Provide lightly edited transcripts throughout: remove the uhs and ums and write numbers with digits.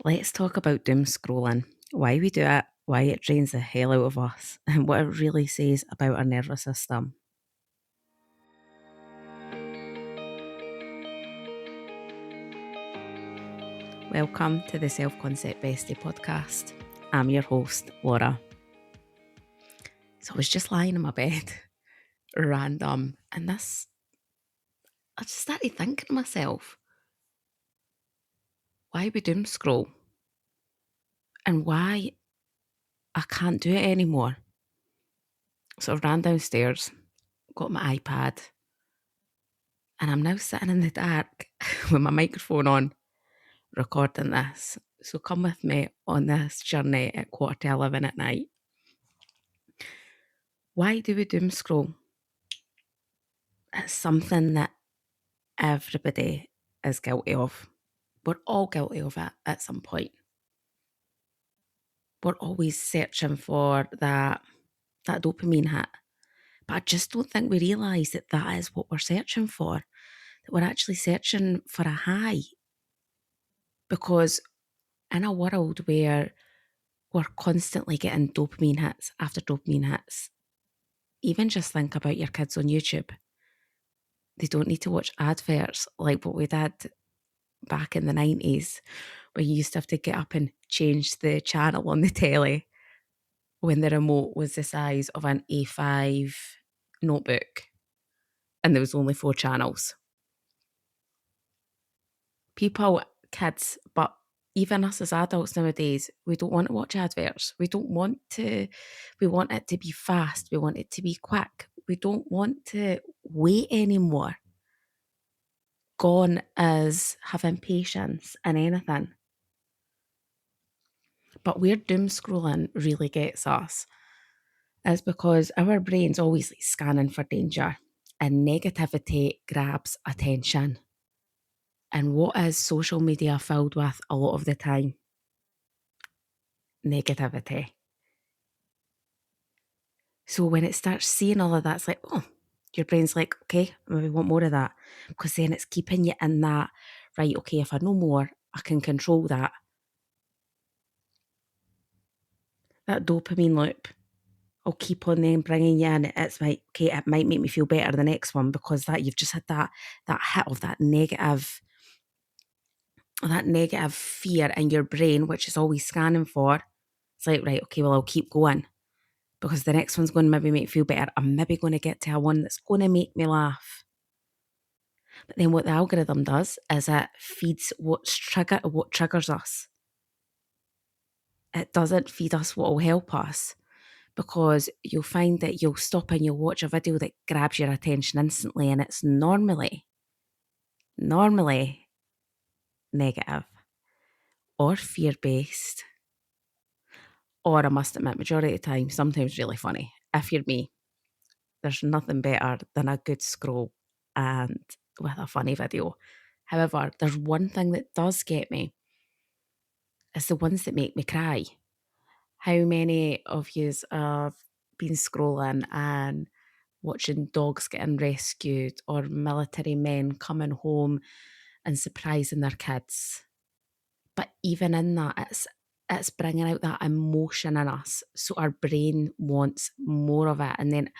Let's talk about doom scrolling, why we do it, why it drains the hell out of us, and what it really says about our nervous system. Welcome to the Self Concept Bestie podcast. I'm your host, Laura. So I was just lying in my bed, random, and I just started thinking to myself, why we doom scroll and why I can't do it anymore. So I ran downstairs, got my iPad, and I'm now sitting in the dark with my microphone on, recording this. So come with me on this journey at 11:15 at night. Why do we doom scroll? It's something that everybody is guilty of. We're all guilty of it at some point. We're always searching for that dopamine hit. But I just don't think we realise that that is what we're searching for, that we're actually searching for a high. Because in a world where we're constantly getting dopamine hits after dopamine hits, even just think about your kids on YouTube. They don't need to watch adverts like what we did back in the 90s, where you used to have to get up and change the channel on the telly when the remote was the size of an A5 notebook and there was only 4 channels. People, kids, but even us as adults nowadays, we don't want to watch adverts. We want it to be fast. We want it to be quick. We don't want to wait anymore. Gone is having patience in anything. But where doom scrolling really gets us is because our brain's always scanning for danger and negativity grabs attention. And what is social media filled with a lot of the time? Negativity. So when it starts seeing all of that, it's like, oh, your brain's like, okay, maybe want more of that. Because then it's keeping you in that, right, okay, if I know more, I can control that. That dopamine loop. I'll keep on then bringing you in. It's like, okay, it might make me feel better the next one because that you've just had that hit of that negative fear in your brain, which is always scanning for. It's like, right, okay, well, I'll keep going because the next one's going to maybe make me feel better. I'm maybe going to get to a one that's going to make me laugh. But then what the algorithm does is it feeds what triggers us. It doesn't feed us what will help us. Because you'll find that you'll stop and you'll watch a video that grabs your attention instantly, and it's normally negative or fear-based, or I must admit, majority of the time, sometimes really funny. If you're me, there's nothing better than a good scroll and with a funny video. However, there's one thing that does get me. It's the ones that make me cry. How many of yous have been scrolling and watching dogs getting rescued or military men coming home and surprising their kids? But even in that, it's bringing out that emotion in us. So our brain wants more of it. And then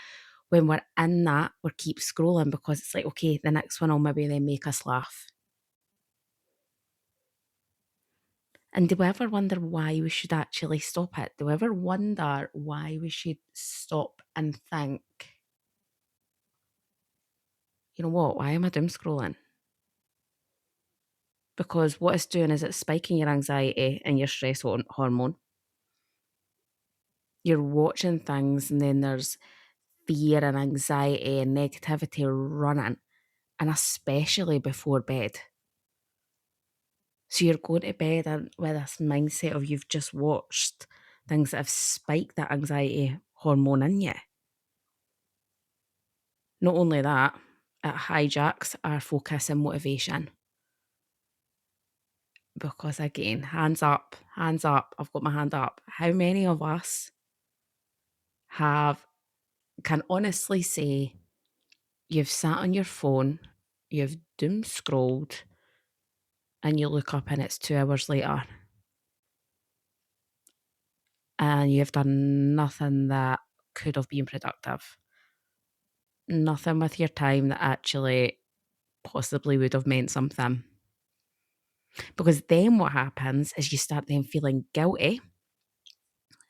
when we're in that, we keep scrolling because it's like, okay, the next one will maybe then make us laugh. And do we ever wonder why we should actually stop it? Do we ever wonder why we should stop and think, you know what, why am I doom scrolling? Because what it's doing is it's spiking your anxiety and your stress hormone. You're watching things and then there's fear and anxiety and negativity running, and especially before bed. So you're going to bed with this mindset of you've just watched things that have spiked that anxiety hormone in you. Not only that, it hijacks our focus and motivation. Because again, hands up, I've got my hand up. How many of us can honestly say you've sat on your phone, you've doom scrolled, and you look up and it's 2 hours later? and you've done nothing that could have been productive. Nothing with your time that actually possibly would have meant something. Because then what happens is you start then feeling guilty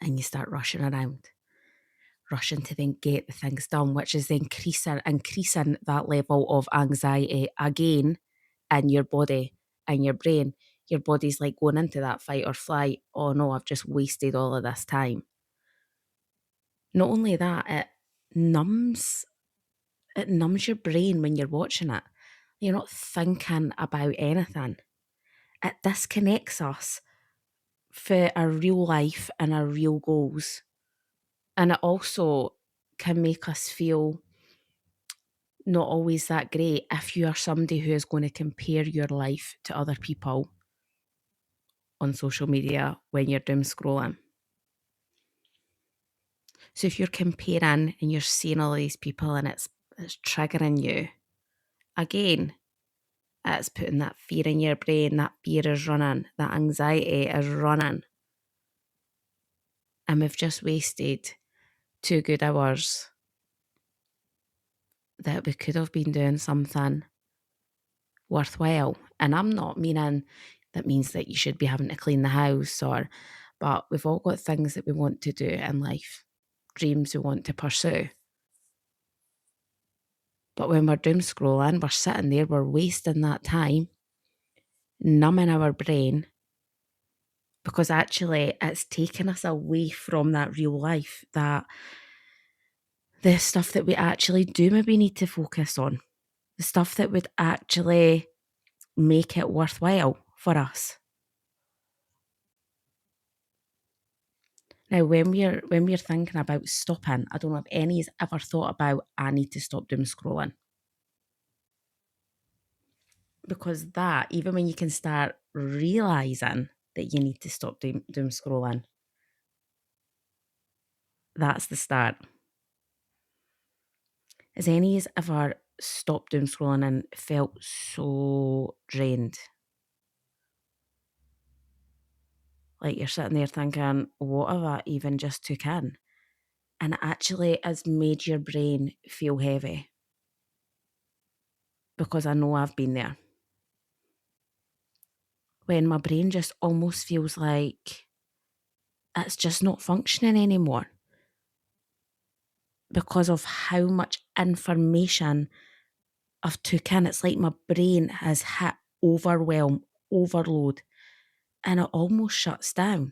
and you start rushing around, rushing to then get the things done, which is increasing that level of anxiety again in your body and your brain. Your body's like going into that fight or flight. Oh no, I've just wasted all of this time. Not only that, numbs it numbs your brain when you're watching it. You're not thinking about anything. It disconnects us for our real life and our real goals. And it also can make us feel not always that great if you are somebody who is going to compare your life to other people on social media when you're doom scrolling. So if you're comparing and you're seeing all these people and it's triggering you, again, it's putting that fear in your brain, that fear is running, that anxiety is running. And we've just wasted 2 good hours that we could have been doing something worthwhile. And I'm not meaning that means that you should be having to clean the house but we've all got things that we want to do in life, dreams we want to pursue. But when we're doom scrolling, we're sitting there, we're wasting that time, numbing our brain, because actually it's taking us away from that real life, that the stuff that we actually do maybe need to focus on, the stuff that would actually make it worthwhile for us. Now, when we're thinking about stopping, I don't know if any has ever thought about, I need to stop doom scrolling. Because that, even when you can start realising that you need to stop doom scrolling, that's the start. Has any ever stopped doom scrolling and felt so drained? Like you're sitting there thinking, what have I even just took in? And it actually has made your brain feel heavy. Because I know I've been there. When my brain just almost feels like it's just not functioning anymore. Because of how much information I've took in. It's like my brain has hit overwhelm, overload, and it almost shuts down.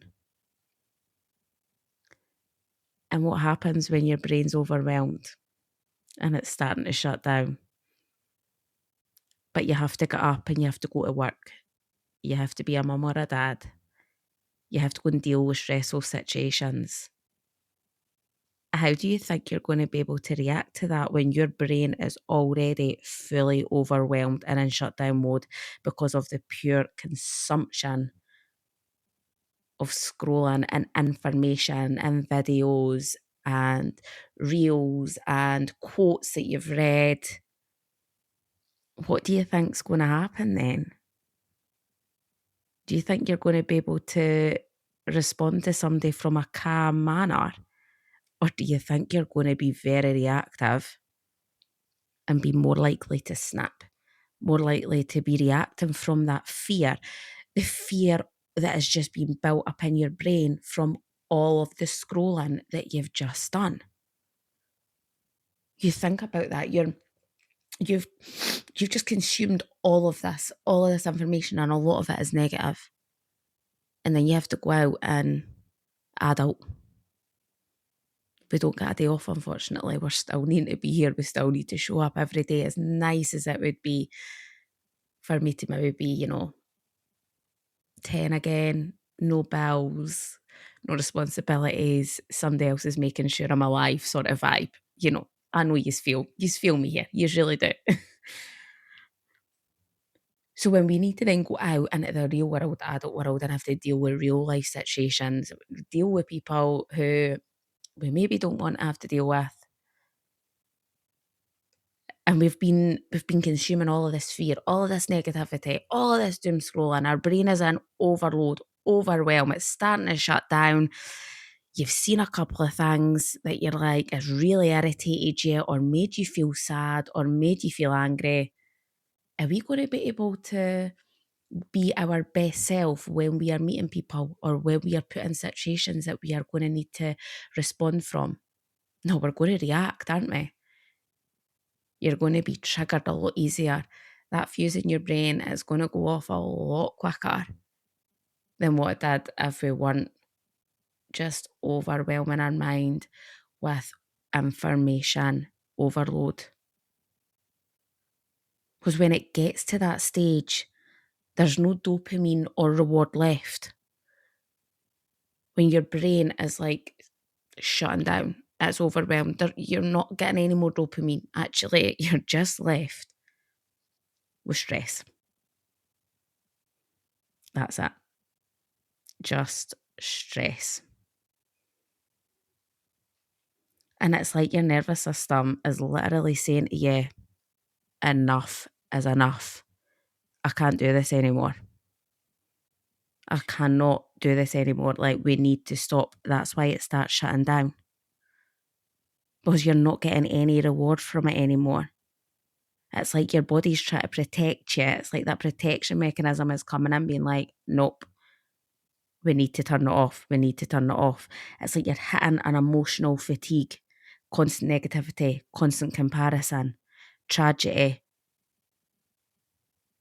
And what happens when your brain's overwhelmed and it's starting to shut down? But you have to get up and you have to go to work. You have to be a mum or a dad. You have to go and deal with stressful situations. How do you think you're going to be able to react to that when your brain is already fully overwhelmed and in shutdown mode because of the pure consumption of scrolling and information and videos and reels and quotes that you've read? What do you think's going to happen then? Do you think you're going to be able to respond to somebody from a calm manner? Or do you think you're going to be very reactive and be more likely to snap, more likely to be reacting from that fear, the fear that has just been built up in your brain from all of the scrolling that you've just done? You think about that, you've just consumed all of this information, and a lot of it is negative. And then you have to go out and adult. We don't get a day off, unfortunately. We're still needing to be here. We still need to show up every day, as nice as it would be for me to maybe be, 10 again, no bills, no responsibilities, somebody else is making sure I'm alive sort of vibe. I know you feel me here. You really do. So when we need to then go out into the real world, adult world, and have to deal with real life situations, deal with people who we maybe don't want to have to deal with, and we've been consuming all of this fear, all of this negativity, all of this doom scrolling. Our brain is in overload, overwhelm. It's starting to shut down. you've seen a couple of things that you're like, has really irritated you or made you feel sad or made you feel angry. Are we going to be able to be our best self when we are meeting people or when we are put in situations that we are going to need to respond from? No, we're going to react, aren't we? You're going to be triggered a lot easier. That fuse in your brain is going to go off a lot quicker than what it did if we weren't just overwhelming our mind with information overload. Because when it gets to that stage, there's no dopamine or reward left. When your brain is like shutting down, it's overwhelmed, you're not getting any more dopamine. Actually, you're just left with stress. That's it. Just stress. And it's like your nervous system is literally saying to you, enough is enough. I can't do this anymore. I cannot do this anymore. Like, we need to stop. That's why it starts shutting down. Because you're not getting any reward from it anymore. It's like your body's trying to protect you. It's like that protection mechanism is coming in being like, nope, we need to turn it off. We need to turn it off. It's like you're hitting an emotional fatigue, constant negativity, constant comparison, tragedy.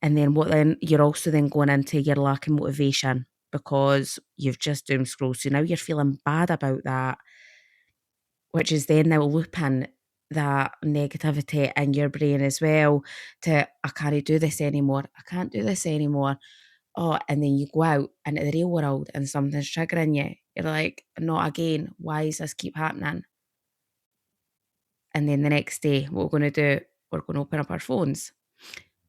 And then you're also then going into your lack of motivation because you've just doom scrolled. So now you're feeling bad about that, which is then now looping that negativity in your brain as well to, I can't do this anymore. I can't do this anymore. Oh, and then you go out into the real world and something's triggering you. You're like, not again. Why does this keep happening? And then the next day, what we're going to do, we're going to open up our phones.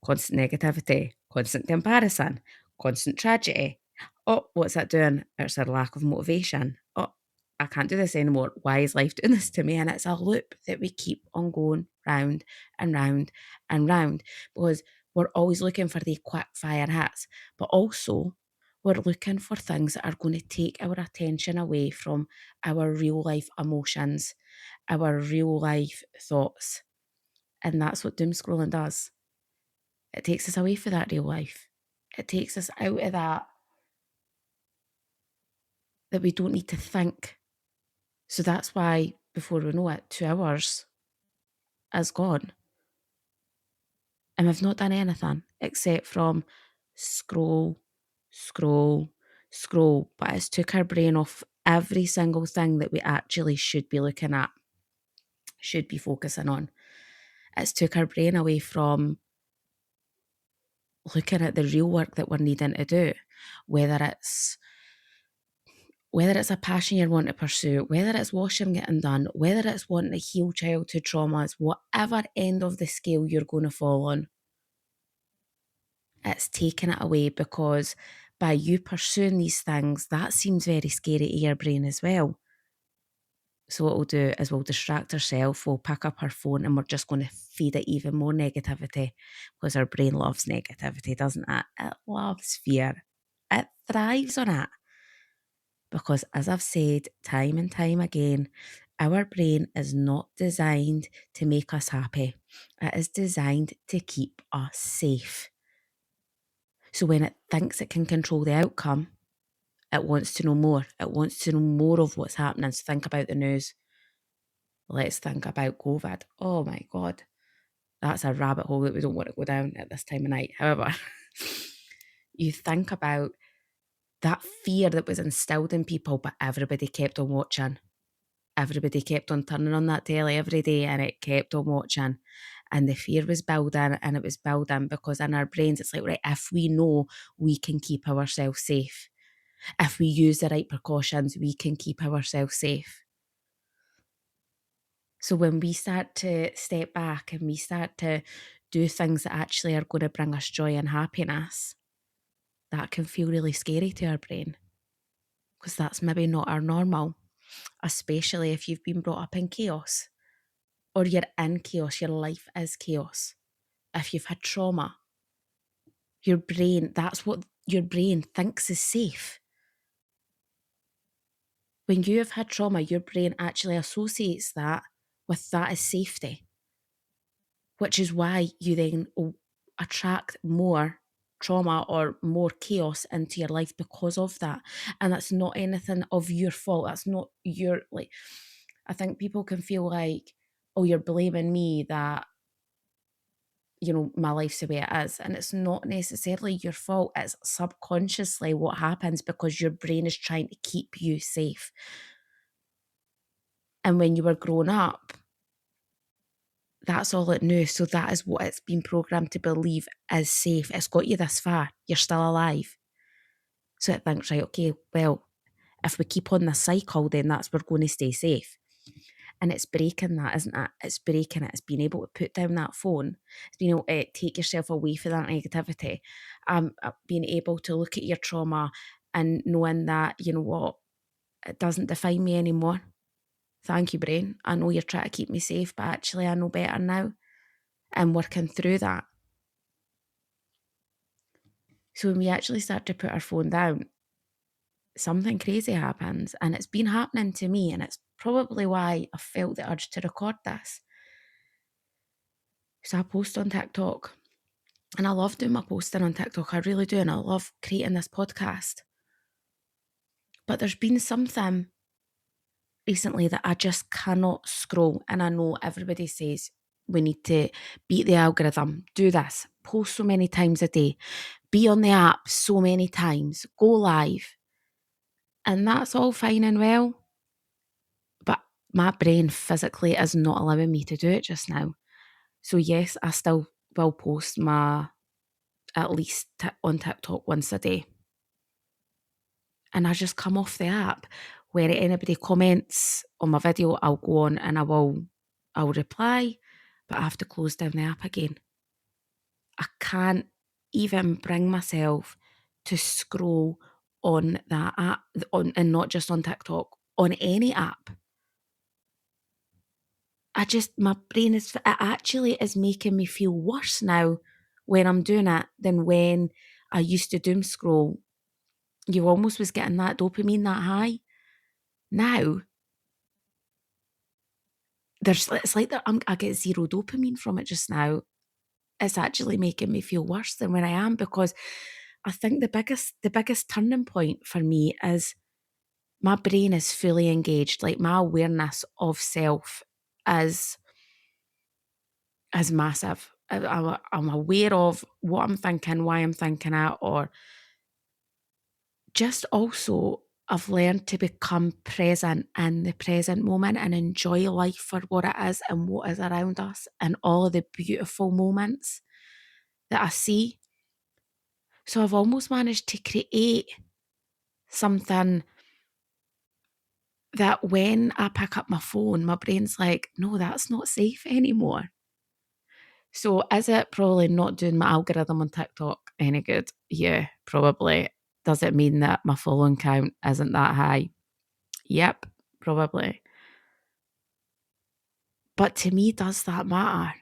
Constant negativity, constant comparison, constant tragedy. Oh, what's that doing? It's a lack of motivation. Oh, I can't do this anymore. Why is life doing this to me? And it's a loop that we keep on going round and round and round because we're always looking for the quick fire hits, but also we're looking for things that are going to take our attention away from our real life emotions, our real life thoughts. And that's what doom scrolling does. It takes us away from that real life. It takes us out of that we don't need to think. So that's why before we know it, 2 hours is gone. And we've not done anything except from scroll, scroll, scroll. But it's took our brain off every single thing that we actually should be looking at, should be focusing on. It's took our brain away from looking at the real work that we're needing to do, whether it's a passion you're wanting to pursue, whether it's washing getting done, whether it's wanting to heal childhood traumas, whatever end of the scale you're going to fall on, it's taking it away because by you pursuing these things, that seems very scary to your brain as well. So what we'll do is we'll distract ourselves, we'll pick up our phone and we're just going to feed it even more negativity because our brain loves negativity, doesn't it? It loves fear. It thrives on it. Because as I've said time and time again, our brain is not designed to make us happy. It is designed to keep us safe. So when it thinks it can control the outcome, it wants to know more. It wants to know more of what's happening. So think about the news. Let's think about COVID. Oh my God. That's a rabbit hole that we don't want to go down at this time of night. However, you think about that fear that was instilled in people, but everybody kept on watching. Everybody kept on turning on that telly every day and it kept on watching. And the fear was building and it was building because in our brains, it's like, right, if we know we can keep ourselves safe, if we use the right precautions, we can keep ourselves safe. So when we start to step back and we start to do things that actually are going to bring us joy and happiness, that can feel really scary to our brain because that's maybe not our normal, especially if you've been brought up in chaos or you're in chaos, your life is chaos. If you've had trauma, your brain, that's what your brain thinks is safe. When you have had trauma, your brain actually associates that with that as safety, which is why you then attract more trauma or more chaos into your life because of that. And that's not anything of your fault. That's not your, like, I think people can feel like, oh, you're blaming me that, my life's the way it is. And it's not necessarily your fault. It's subconsciously what happens because your brain is trying to keep you safe. And when you were growing up, that's all it knew. So that is what it's been programmed to believe is safe. It's got you this far. You're still alive. So it thinks, right, okay, well, if we keep on this cycle, then that's we're going to stay safe. And it's breaking that, isn't it? It's breaking it. It's being able to put down that phone. It's being able to take yourself away from that negativity. Being able to look at your trauma and knowing that, you know what, it doesn't define me anymore. Thank you, brain. I know you're trying to keep me safe, but actually I know better now. And working through that. So when we actually start to put our phone down, something crazy happens. And it's been happening to me. And it's probably why I felt the urge to record this. So I post on TikTok. And I love doing my posting on TikTok. I really do. And I love creating this podcast. But there's been something recently that I just cannot scroll. And I know everybody says we need to beat the algorithm, do this, post so many times a day, be on the app so many times, go live. And that's all fine and well. But my brain physically is not allowing me to do it just now. So yes, I still will post my at least on TikTok once a day. And I just come off the app. Where anybody comments on my video, I'll go on and I'll reply, but I have to close down the app again. I can't even bring myself to scroll on that app, and not just on TikTok, on any app. My brain it actually is making me feel worse now when I'm doing it than when I used to doom scroll. You almost was getting that dopamine, that high. Now, it's like that I get zero dopamine from it just now. It's actually making me feel worse than when I am, because I think the biggest turning point for me is my brain is fully engaged. Like, my awareness of self is massive. I'm aware of what I'm thinking, why I'm thinking it, or just also I've learned to become present in the present moment and enjoy life for what it is and what is around us and all of the beautiful moments that I see. So I've almost managed to create something that when I pick up my phone, my brain's like, no, that's not safe anymore. So is it probably not doing my algorithm on TikTok any good? Yeah, probably. Does it mean that my following count isn't that high? Yep, probably. But to me, does that matter?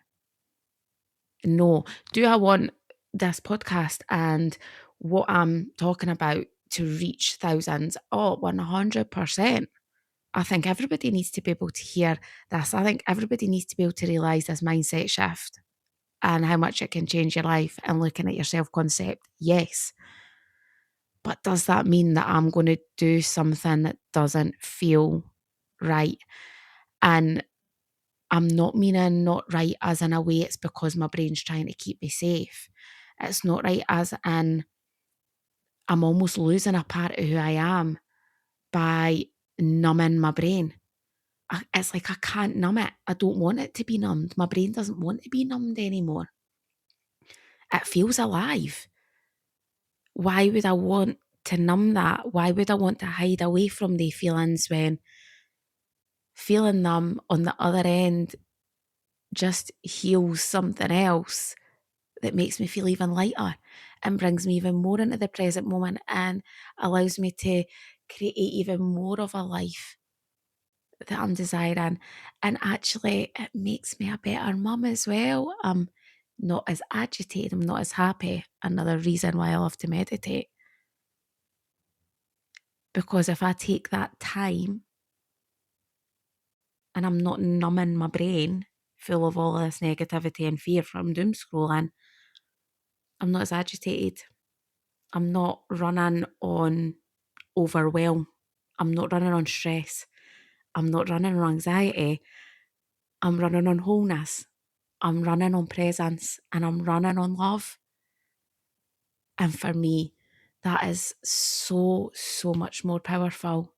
No. Do I want this podcast and what I'm talking about to reach thousands? Oh, 100%. I think everybody needs to be able to hear this. I think everybody needs to be able to realise this mindset shift and how much it can change your life and looking at your self-concept. Yes. But does that mean that I'm going to do something that doesn't feel right? And I'm not meaning not right as in a way it's because my brain's trying to keep me safe. It's not right as in I'm almost losing a part of who I am by numbing my brain. It's like I can't numb it. I don't want it to be numbed. My brain doesn't want to be numbed anymore. It feels alive. Why would I want to numb that? Why would I want to hide away from the feelings when feeling them on the other end just heals something else that makes me feel even lighter and brings me even more into the present moment and allows me to create even more of a life that I'm desiring. And actually, it makes me a better mum as well. I'm not as agitated, I'm not as happy. Another reason why I love to meditate. Because if I take that time and I'm not numbing my brain full of all this negativity and fear from doom scrolling, I'm not as agitated. I'm not running on overwhelm. I'm not running on stress. I'm not running on anxiety. I'm running on wholeness. I'm running on presence, and I'm running on love. And for me, that is so, so much more powerful.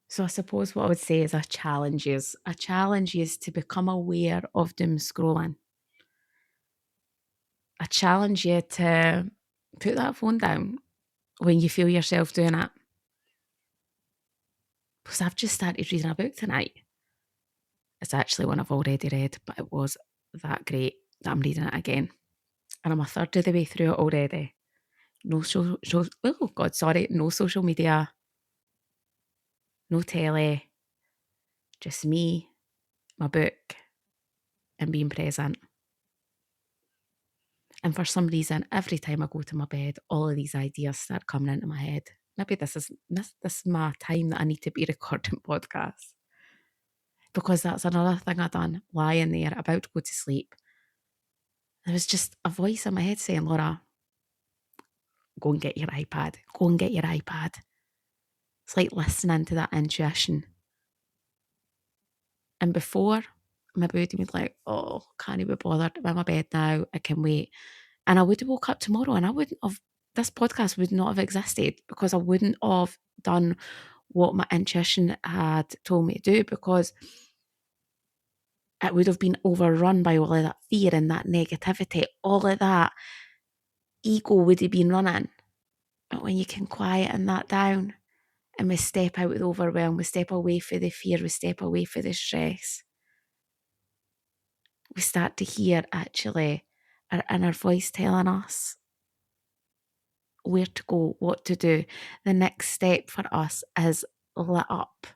So I suppose what I would say is a challenge is to become aware of doom scrolling. I challenge you to put that phone down when you feel yourself doing it. Because I've just started reading a book tonight. It's actually one I've already read, but it was that great that I'm reading it again. And I'm a third of the way through it already. No social media, no telly, just me, my book, and being present. And for some reason, every time I go to my bed, all of these ideas start coming into my head. Maybe this is my time that I need to be recording podcasts. Because that's another thing I done, lying there, about to go to sleep. There was just a voice in my head saying, Laura, go and get your iPad. Go and get your iPad. It's like listening to that intuition. And before, my body was like, oh, can't be bothered. I'm in my bed now. I can wait. And I would have woke up tomorrow and this podcast would not have existed because I wouldn't have done what my intuition had told me to do, because it would have been overrun by all of that fear and that negativity. All of that ego would have been running. But when you can quieten that down and we step out with overwhelm, we step away for the fear, we step away for the stress, we start to hear actually our inner voice telling us where to go, what to do. The next step for us is lit up.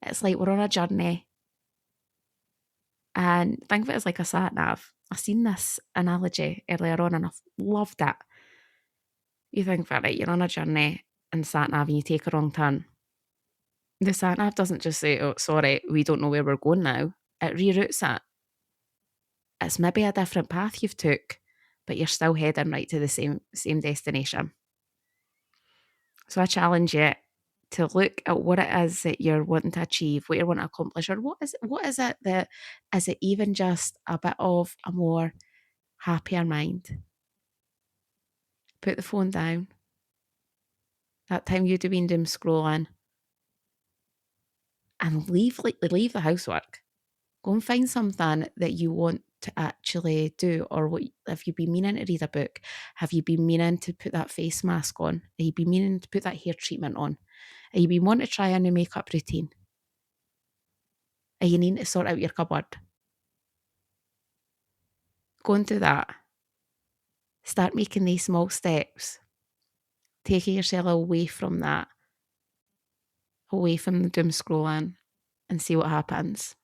It's like we're on a journey. And think of it as like a sat nav. I've seen this analogy earlier on and I've loved it. You think about it, you're on a journey and sat nav and you take a wrong turn. The sat nav doesn't just say, oh, sorry, we don't know where we're going now. It reroutes it. It's maybe a different path you've took, but you're still heading right to the same destination. So I challenge you to look at what it is that you're wanting to achieve, what you're wanting to accomplish, or what is it that, is it even just a bit of a more happier mind? Put the phone down. That time you'd have been doom scrolling, and leave the housework. Go and find something that you want to actually do, or what have you been meaning to read a book? Have you been meaning to put that face mask on? Have you been meaning to put that hair treatment on? Have you been wanting to try a new makeup routine? Are you needing to sort out your cupboard? Go and do that. Start making these small steps, taking yourself away from that, away from the doom scrolling, and see what happens.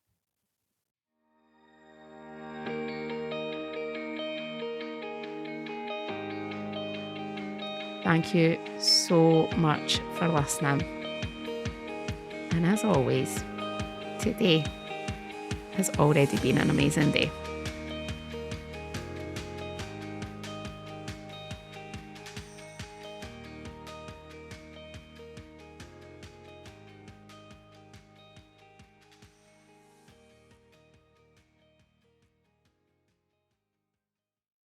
Thank you so much for listening. And as always, today has already been an amazing day.